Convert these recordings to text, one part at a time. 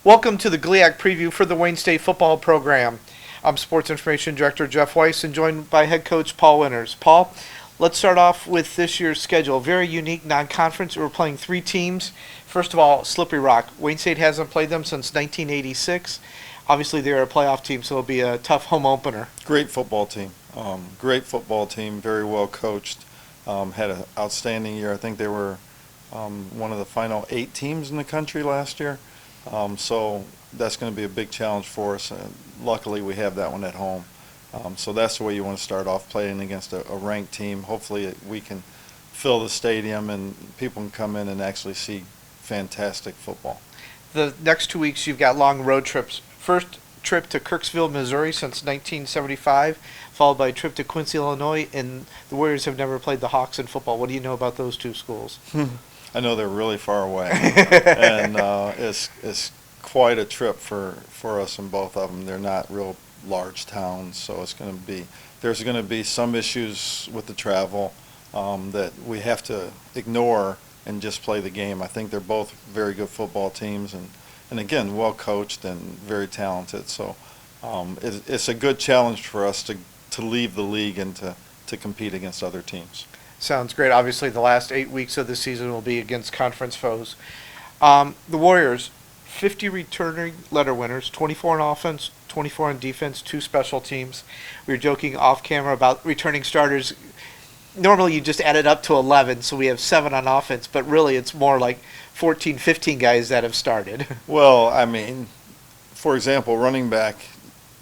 Welcome to the GLIAC preview for the Wayne State football program. I'm Sports Information Director Jeff Weiss and joined by head coach Paul Winters. Paul, let's start off with this year's schedule. Very unique non-conference. We're playing three teams. First of all, Slippery Rock. Wayne State hasn't played them since 1986. Obviously, they're a playoff team, so it'll be a tough home opener. Great football team. Great football team. Very well coached. Had an outstanding year. I think they were one of the final 8 teams in the country last year. So that's going to be a big challenge for us. Luckily, we have that one at home. So that's the way you want to start off, playing against a ranked team. Hopefully we can fill the stadium and people can come in and actually see fantastic football. The next 2 weeks, you've got long road trips. First trip to Kirksville, Missouri since 1975, followed by a trip to Quincy, Illinois, and the Warriors have never played the Hawks in football. What do you know about those two schools? I know they're really far away, and it's quite a trip for us in both of them. They're not real large towns, so there's going to be some issues with the travel that we have to ignore and just play the game. I think they're both very good football teams, and again, well coached and very talented. So it's a good challenge for us to leave the league and to compete against other teams. Sounds great. Obviously, the last 8 weeks of the season will be against conference foes. The Warriors, 50 returning letter winners, 24 on offense, 24 on defense, 2 special teams. We were joking off camera about returning starters. Normally, you just add it up to 11, so we have 7 on offense, but really it's more like 14, 15 guys that have started. Well, I mean, for example, running back,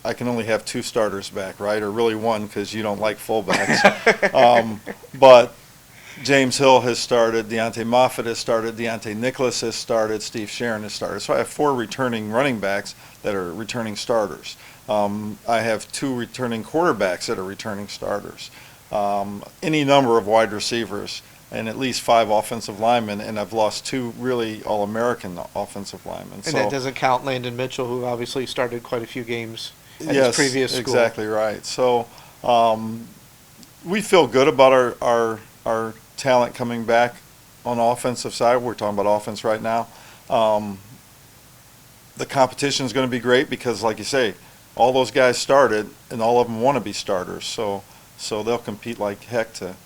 I can only have 2 starters back, right? Or really 1 because you don't like fullbacks. But James Hill has started, Deontay Moffitt has started, Deontay Nicholas has started, Steve Sharon has started. So I have 4 returning running backs that are returning starters. I have 2 returning quarterbacks that are returning starters. Any number of wide receivers and at least 5 offensive linemen, and I've lost 2 really all-American offensive linemen. And that doesn't count Landon Mitchell, who obviously started quite a few games at yes, his previous school. Exactly right. So we feel good about our talent coming back on the offensive side. We're talking about offense right now. The competition is going to be great because, like you say, all those guys started, and all of them want to be starters. So they'll compete like heck to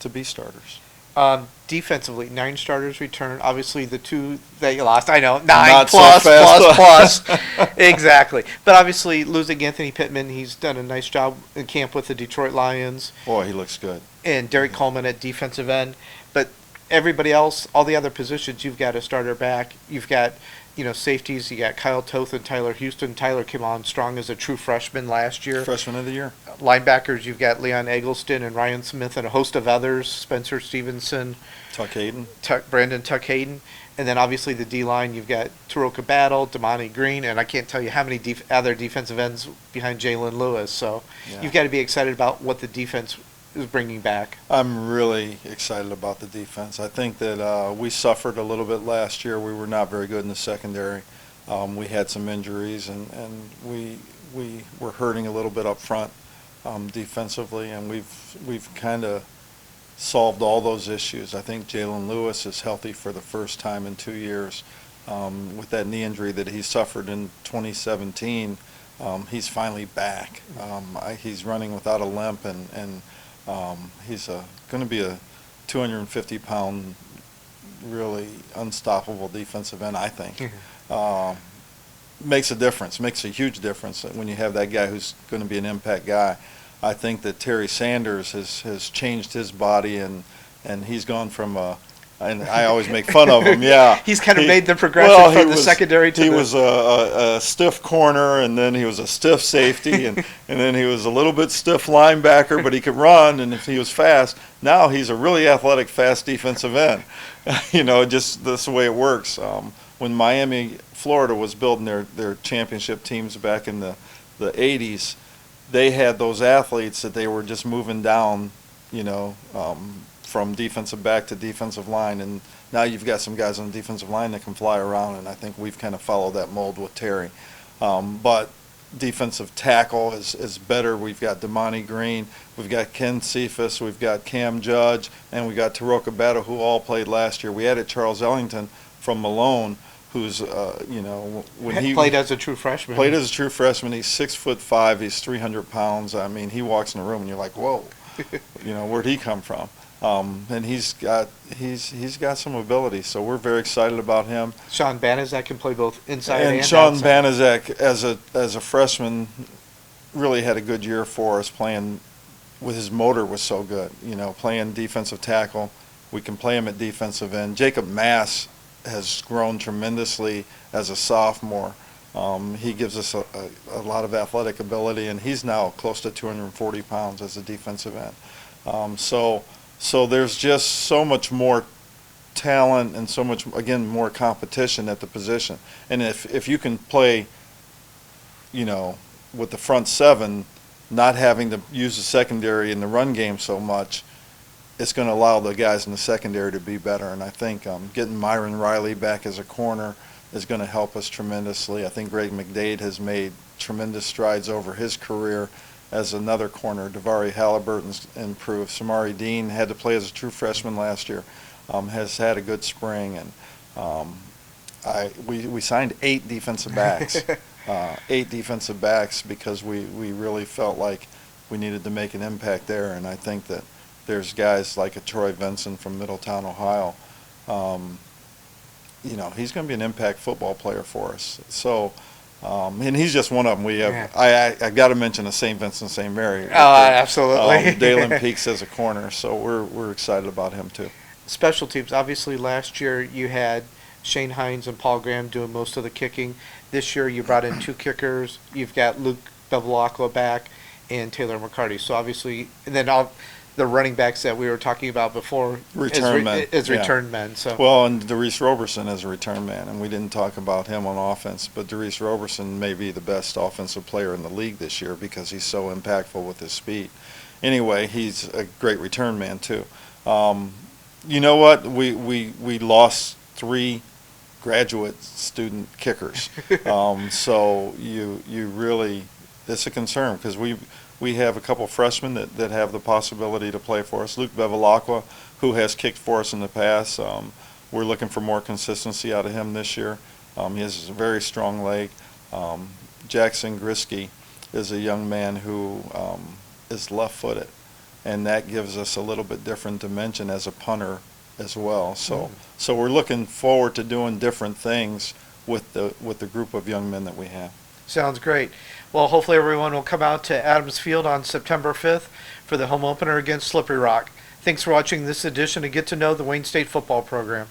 be starters. Defensively, 9 starters returned. Obviously, the 2 that you lost, I know, 9 Not plus, so fast. plus. Exactly. But obviously, losing Anthony Pittman, he's done a nice job in camp with the Detroit Lions. Boy, he looks good. And Derek Coleman at defensive end. But everybody else, all the other positions, you've got a starter back. You've got, safeties. You got Kyle Toth and Tyler Houston. Tyler came on strong as a true freshman last year. Freshman of the year. Linebackers, you've got Leon Eggleston and Ryan Smith and a host of others. Spencer Stevenson. Tuck Hayden. Brandon Tuck Hayden. And then obviously the D-line, you've got Taroka Battle, Damani Green, and I can't tell you how many other defensive ends behind Jalen Lewis. So you've got to be excited about what the defense is bringing back. I'm really excited about the defense. I think that we suffered a little bit last year. We were not very good in the secondary. We had some injuries, and we were hurting a little bit up front defensively, and we've kind of solved all those issues. I think Jalen Lewis is healthy for the first time in 2 years. With that knee injury that he suffered in 2017, he's finally back. He's running without a limp, and he's going to be a 250-pound, really unstoppable defensive end, I think. Makes a difference, makes a huge difference when you have that guy who's going to be an impact guy. I think that Terry Sanders has changed his body, and he's gone from and I always make fun of him. Yeah, he's kind of made the progression from the secondary to he was a stiff corner, and then he was a stiff safety, and then he was a little bit stiff linebacker, but he could run, and if he was fast, now he's a really athletic, fast defensive end. Just that's the way it works. When Miami, Florida was building their championship teams back in the 80s, they had those athletes that they were just moving down, from defensive back to defensive line, and now you've got some guys on the defensive line that can fly around, and I think we've kind of followed that mold with Terry. But defensive tackle is better. We've got Damani Green, we've got Ken Cephas, we've got Cam Judge, and we've got Taroka Battle, who all played last year. We added Charles Ellington from Malone, who's when he Played as a true freshman. played as a true freshman. He's 6'5". He's 300 pounds. I mean, he walks in the room and you're like, whoa, where'd he come from? And he's got some ability. So we're very excited about him. Sean Banaszak can play both inside And and Sean outside. Banaszak, as a freshman, really had a good year for us. Playing with his motor was so good. Playing defensive tackle, we can play him at defensive end. Jacob Mass has grown tremendously as a sophomore. He gives us a lot of athletic ability, and he's now close to 240 pounds as a defensive end. So there's just so much more talent and so much, again, more competition at the position. And if you can play, with the front seven, not having to use the secondary in the run game so much, it's going to allow the guys in the secondary to be better. And I think getting Myron Riley back as a corner is going to help us tremendously. I think Greg McDade has made tremendous strides over his career as another corner. Davari Halliburton's improved. Samari Dean had to play as a true freshman last year, has had a good spring. And we signed 8 defensive backs. 8 defensive backs because we really felt like we needed to make an impact there. And I think that there's guys like a Troy Vinson from Middletown, Ohio. He's going to be an impact football player for us. So, and he's just one of them. We have. Yeah. I got to mention the St. Vincent St. Mary. Absolutely. Dalen Peaks as a corner. So we're excited about him too. Special teams. Obviously, last year you had Shane Hines and Paul Graham doing most of the kicking. This year you brought in 2 kickers. You've got Luke Bevilacqua back and Taylor McCarty. So obviously, and then all the running backs that we were talking about before Return men. return men. So Well, and DeReese Roberson as a return man, and we didn't talk about him on offense, but DeReese Roberson may be the best offensive player in the league this year because he's so impactful with his speed. Anyway, he's a great return man too. You know what? We lost 3 graduate student kickers. So you really, it's a concern because we have a couple freshmen that have the possibility to play for us. Luke Bevilacqua, who has kicked for us in the past, we're looking for more consistency out of him this year. He has a very strong leg. Jackson Grisky is a young man who is left-footed, and that gives us a little bit different dimension as a punter as well. So we're looking forward to doing different things with the group of young men that we have. sounds great. Well, hopefully everyone will come out to Adams Field on September 5th for the home opener against Slippery Rock. Thanks for watching this edition of Get to Know the Wayne State Football Program.